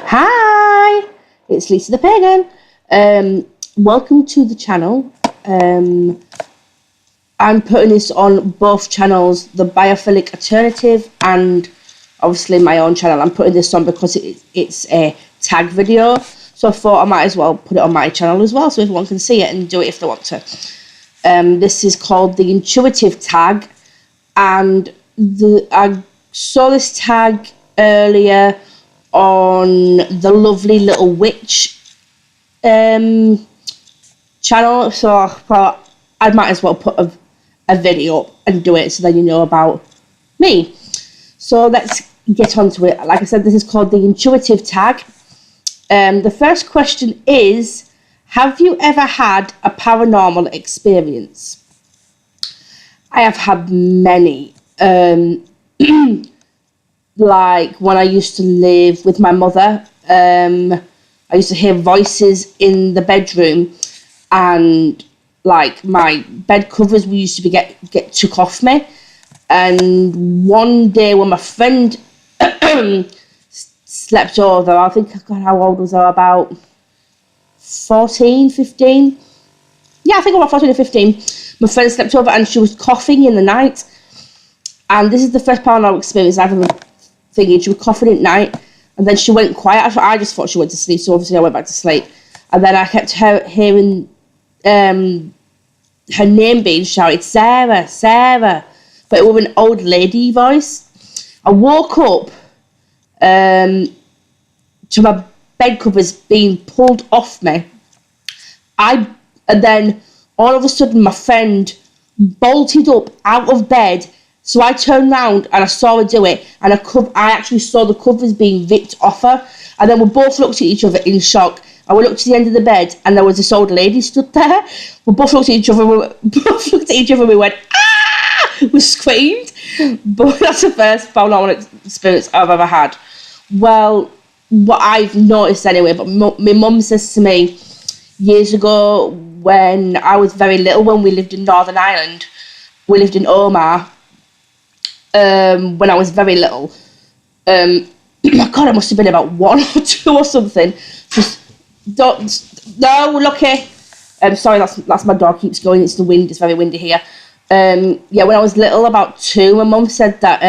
Hi, it's Lisa the Pagan. Welcome to the channel. I'm putting this on both channels, the Biophilic Alternative and obviously my own channel. I'm putting this on because it's a tag video, so I thought I might as well put it on my channel as well so everyone can see it and do it if they want to. This is called the Intuitive Tag, and I saw this tag earlier on the Lovely Little Witch channel, so I thought I might as well put a video up and do it so then you know about me. So let's get on to it. Like I said, this is called the Intuitive Tag. The first question is, have you ever had a paranormal experience? I have had many. Like when I used to live with my mother, I used to hear voices in the bedroom, and like my bed covers used to get took off me. And one day when my friend slept over, I think, God, how old was I? About 14, 15? Yeah, I think about 14 or 15. My friend slept over and she was coughing in the night. And this is the first paranormal experience I've ever thinking. She was coughing at night, and then she went quiet. I just thought she went to sleep, so obviously I went back to sleep. And then I kept hearing her name being shouted, Sarah, Sarah, but it was an old lady voice. I woke up to my bed covers being pulled off me. And then all of a sudden my friend bolted up out of bed. So I turned round and I saw her do it, and I actually saw the covers being ripped off her. And then we both looked at each other in shock. And we looked to the end of the bed, and there was this old lady stood there. We both looked at each other. And we went, ah! We screamed. But that's the first paranormal experience I've ever had. Well, what I've noticed anyway, but my mum says to me years ago when I was very little, when we lived in Northern Ireland, we lived in Omagh. When I was very little, my God, I must have been about 1 or 2 or something. Lucky. Sorry, that's my dog keeps going. It's the wind. It's very windy here. Yeah, when I was little, about 2, my mum said that.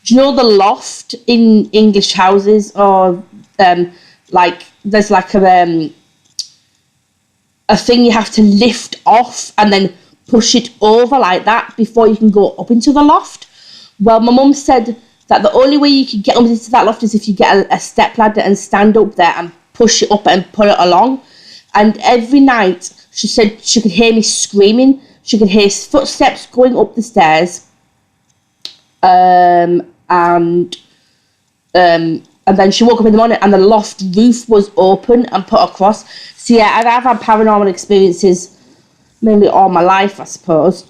Do you know the loft in English houses, or like there's like a thing you have to lift off and then push it over like that before you can go up into the loft. Well, my mum said that the only way you could get up into that loft is if you get a step ladder and stand up there and push it up and pull it along. And every night she said she could hear me screaming. She could hear footsteps going up the stairs. And then she woke up in the morning and the loft roof was open and put across. So yeah, I've had paranormal experiences mainly all my life, I suppose.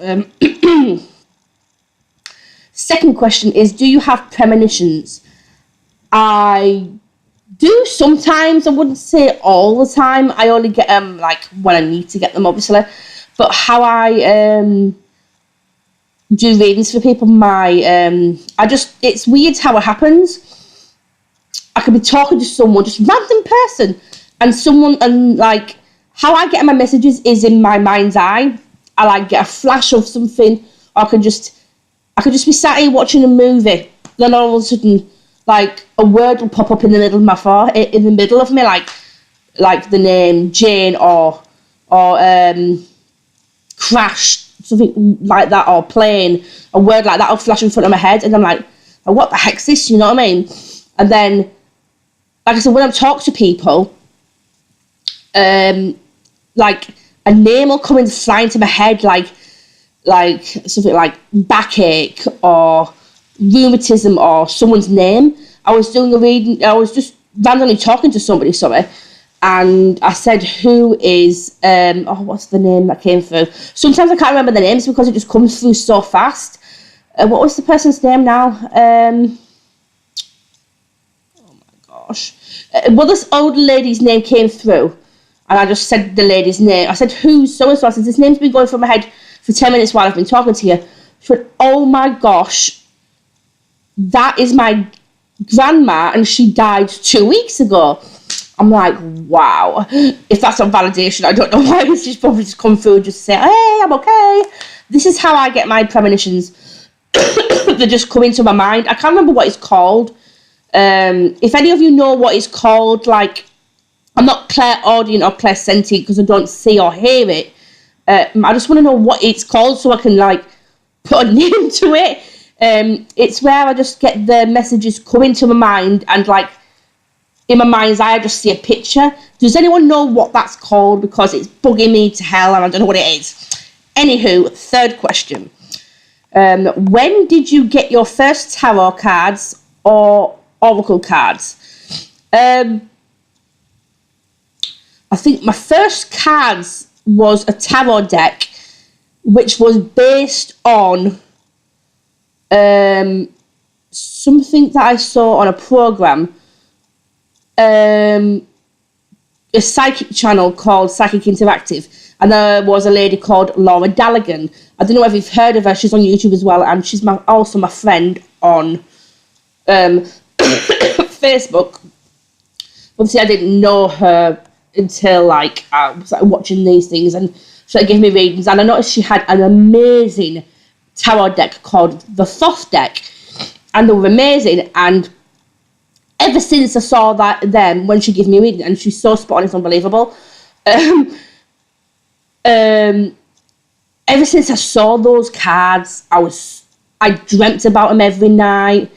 Second question is, do you have premonitions? I do sometimes. I wouldn't say all the time. I only get them like when I need to get them, obviously. But how I do readings for people, it's weird how it happens. I could be talking to someone, just random person, and like, how I get my messages is in my mind's eye. I like get a flash of something, or I could just be sat here watching a movie. Then all of a sudden, like a word will pop up in the middle of me, like the name Jane or crash, something like that, or plane. A word like that will flash in front of my head, and I'm like, what the heck's this? You know what I mean? And then, like I said, when I talk to people, like a name will come and fly into my head, like something like backache or rheumatism or someone's name. I was doing a reading. I was just randomly talking to somebody, and I said, "Who is what's the name that came through?" Sometimes I can't remember the names because it just comes through so fast. What was the person's name now? Oh my gosh! Well, this old lady's name came through, and I just said the lady's name. I said, "Who's so and so?" I said, "This name's been going through my head for 10 minutes while I've been talking to you." She went, "Oh my gosh, that is my grandma and she died 2 weeks ago. I'm like, wow. If that's not validation, I don't know why. She's probably just come through and just say, hey, I'm okay. This is how I get my premonitions. They just come into my mind. I can't remember what it's called. If any of you know what it's called, like, I'm not clairaudient or clairsentient because I don't see or hear it. I just want to know what it's called so I can, like, put a name to it. It's where I just get the messages come into my mind and, like, in my mind's eye, I just see a picture. Does anyone know what that's called? Because it's bugging me to hell and I don't know what it is. Anywho, third question. When did you get your first tarot cards or oracle cards? I think my first cards was a tarot deck, which was based on something that I saw on a program, a psychic channel called Psychic Interactive, and there was a lady called Laura Dallaghan. I don't know if you've heard of her. She's on YouTube as well, and she's also my friend on Facebook. Obviously, I didn't know her until, like, I was, like, watching these things, and she gave me readings, and I noticed she had an amazing tarot deck called the Thoth deck, and they were amazing. And ever since I saw them when she gave me a reading, and she's so spot on, it's unbelievable. Ever since I saw those cards, I dreamt about them every night.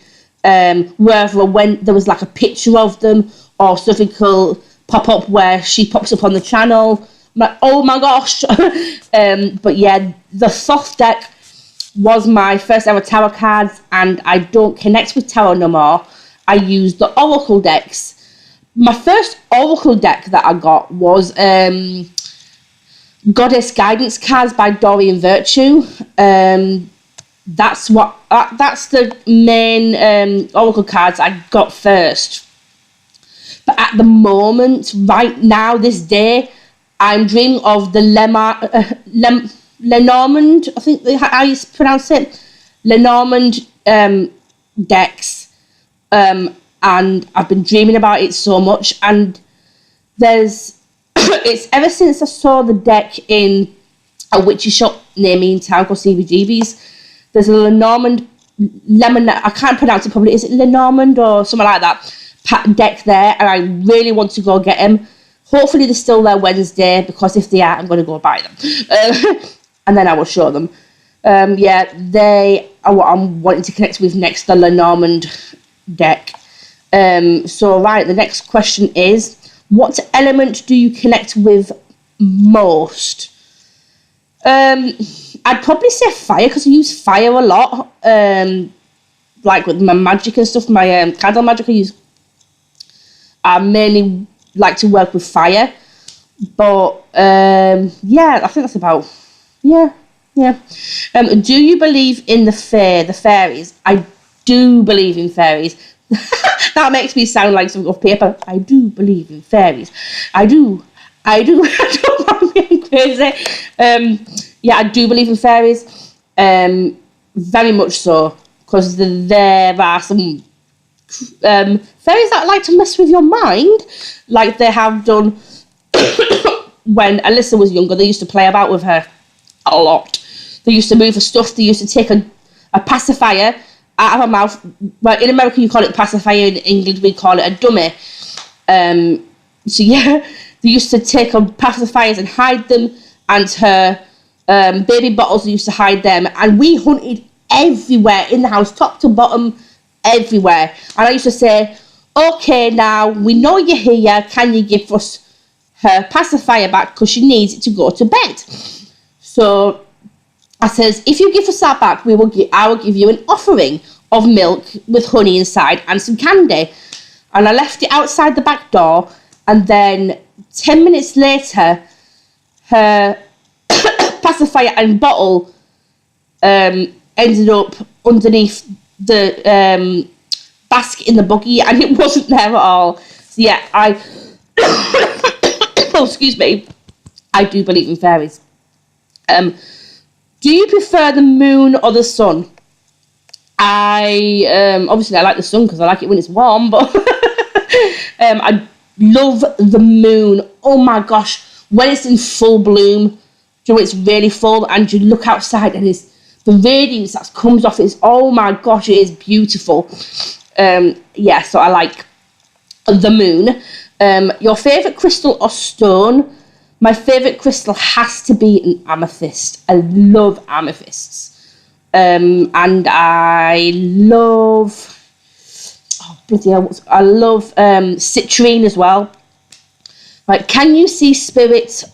Wherever I went, there was like a picture of them or something will pop up where she pops up on the channel. I'm like, oh my gosh. But yeah, the Thoth deck was my first ever tarot cards, and I don't connect with tarot no more. I use the oracle decks. My first oracle deck that I got was Goddess Guidance cards by Dorian Virtue. That's the main oracle cards I got first. But at the moment, right now, this day, I'm dreaming of the Lenormand, I think how you pronounce it, Lenormand decks. And I've been dreaming about it so much. And it's ever since I saw the deck in a witchy shop near me in town called CBGB's. There's a Lenormand I can't pronounce it probably. Is it Lenormand or something like that? Deck there, and I really want to go get them. Hopefully they're still there Wednesday, because if they are, I'm going to go buy them. And then I will show them. Yeah, they are what I'm wanting to connect with next, the Lenormand deck. So, right, the next question is, what element do you connect with most? I'd probably say fire, because I use fire a lot. Like with my magic and stuff, my candle magic I mainly like to work with fire. But, yeah, I think that's about, yeah. Do you believe in the fairies? I do believe in fairies. That makes me sound like something off paper. I do believe in fairies. I do. I don't want to be crazy. Yeah, I do believe in fairies. Very much so. Because there are some fairies that like to mess with your mind. Like they have done when Alyssa was younger. They used to play about with her a lot. They used to move her stuff. They used to take a pacifier out of her mouth. Well, in America you call it pacifier. In England we call it a dummy. So yeah, they used to take her pacifiers and hide them, and her baby bottles, they used to hide them. And we hunted everywhere in the house, top to bottom, everywhere. And I used to say, okay, now we know you're here. Can you give us her pacifier back, because she needs it to go to bed? So I says, if you give us that back, I will give you an offering of milk with honey inside and some candy. And I left it outside the back door, and then 10 minutes later, her pacifier and bottle ended up underneath the basket in the buggy, and it wasn't there at all. So yeah, oh, excuse me, I do believe in fairies. Do you prefer the moon or the sun? Obviously I like the sun because I like it when it's warm, but I love the moon. Oh my gosh, when it's in full bloom, it's really full, and you look outside and it's the radiance that comes off it. Oh my gosh, it is beautiful. So I like the moon. Your favourite crystal or stone? My favourite crystal has to be an amethyst. I love amethysts. And I love... Oh, bloody hell. I love citrine as well. Like, can you see spirits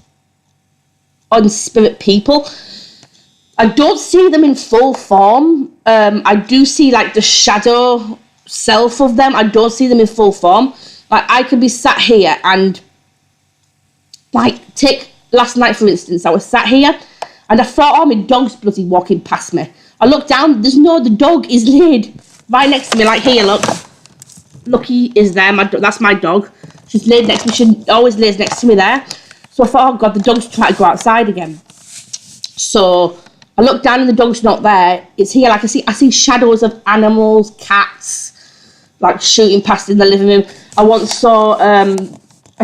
on spirit people? I don't see them in full form. I do see, like, the shadow self of them. I don't see them in full form. Like, I could be sat here and... Like, take last night, for instance. I was sat here and I thought, oh, my dog's bloody walking past me. I look down, the dog is laid right next to me. Like, here, look. Lucky is there. That's my dog. She's laid next to me. She always lays next to me there. So I thought, oh, God, the dog's trying to go outside again. So I look down and the dog's not there. It's here. Like, I see shadows of animals, cats, like, shooting past in the living room. I once saw a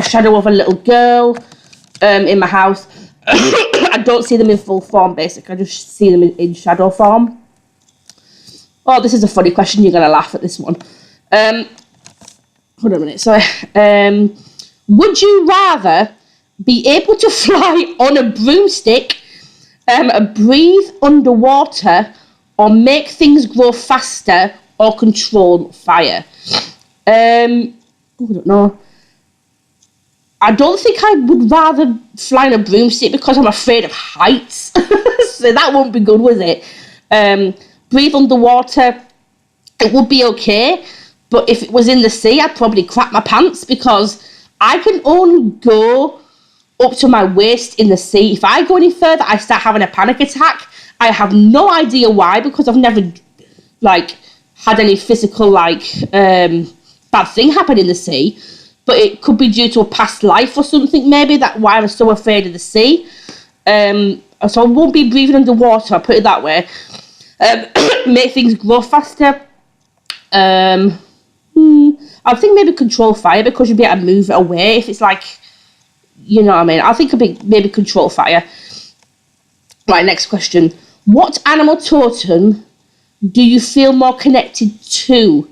shadow of a little girl in my house. I don't see them in full form, basically. I just see them in shadow form. Oh, this is a funny question. You're going to laugh at this one. Hold on a minute. Sorry. Would you rather be able to fly on a broomstick, breathe underwater, or make things grow faster, or control fire? I don't know. I don't think I would rather fly on a broomstick because I'm afraid of heights. So that won't be good, was it? Breathe underwater, it would be okay. But if it was in the sea, I'd probably crap my pants because I can only go up to my waist in the sea. If I go any further, I start having a panic attack. I have no idea why, because I've never, like, had any physical, like, bad thing happen in the sea. But it could be due to a past life or something, maybe, that's why I'm so afraid of the sea. So I won't be breathing underwater, I'll put it that way. Make things grow faster. I think maybe control fire, because you'd be able to move it away if it's like, you know what I mean. I think maybe control fire. Right, next question. What animal totem do you feel more connected to?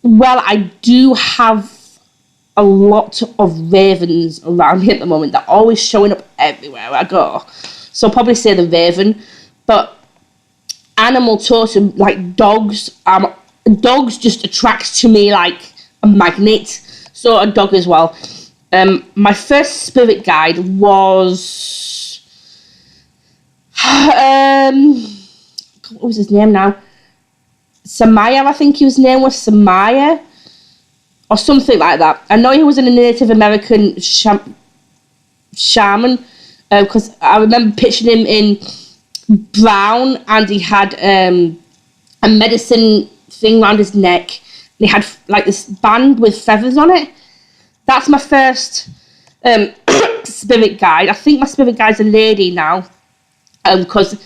Well, I do have a lot of ravens around me at the moment. They're always showing up everywhere I go. So I'll probably say the raven. But animal totem, like dogs, dogs just attracts to me like a magnet. So a dog as well. My first spirit guide was... what was his name now? Samaya, I think his name was Samaya, or something like that. I know he was a Native American shaman, because I remember picturing him in brown, and he had a medicine thing around his neck, and he had like this band with feathers on it. That's my first spirit guide. I think my spirit guide's a lady now, because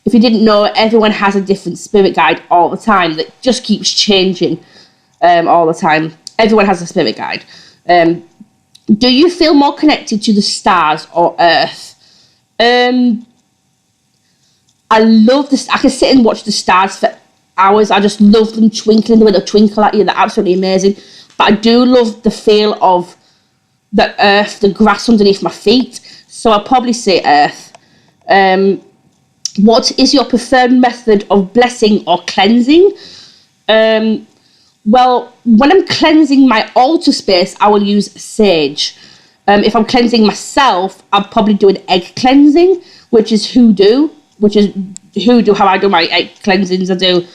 if you didn't know, everyone has a different spirit guide all the time that just keeps changing all the time. Everyone has a spirit guide. Do you feel more connected to the stars or Earth? I love this. I can sit and watch the stars for hours. I just love them twinkling the way they twinkle at you. They're absolutely amazing. But I do love the feel of the earth, the grass underneath my feet. So I'll probably say Earth. What is your preferred method of blessing or cleansing? Well, when I'm cleansing my altar space, I will use sage. If I'm cleansing myself, I'll probably do an egg cleansing, which is hoodoo. How I do my egg cleansings. I do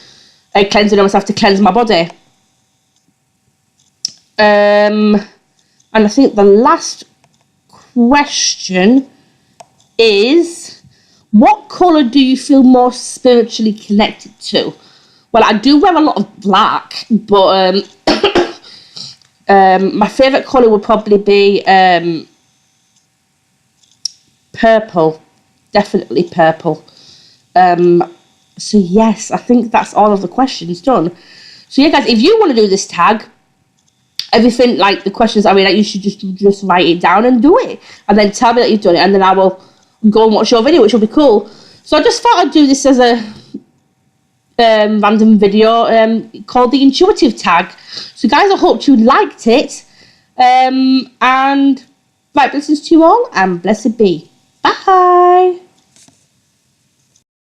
egg cleansing on myself to cleanse my body. And I think the last question is, what colour do you feel more spiritually connected to? Well, I do wear a lot of black, but my favourite colour would probably be purple. Definitely purple. So yes, I think that's all of the questions done. So yeah, guys, if you want to do this tag, everything like the questions I mean, like, you should just write it down and do it, and then tell me that you've done it, and then I will go and watch your video, which will be cool. So I just thought I'd do this as a random video called the intuitive tag. So guys, I hope you liked it, and right, blessings to you all, and blessed be. Bye.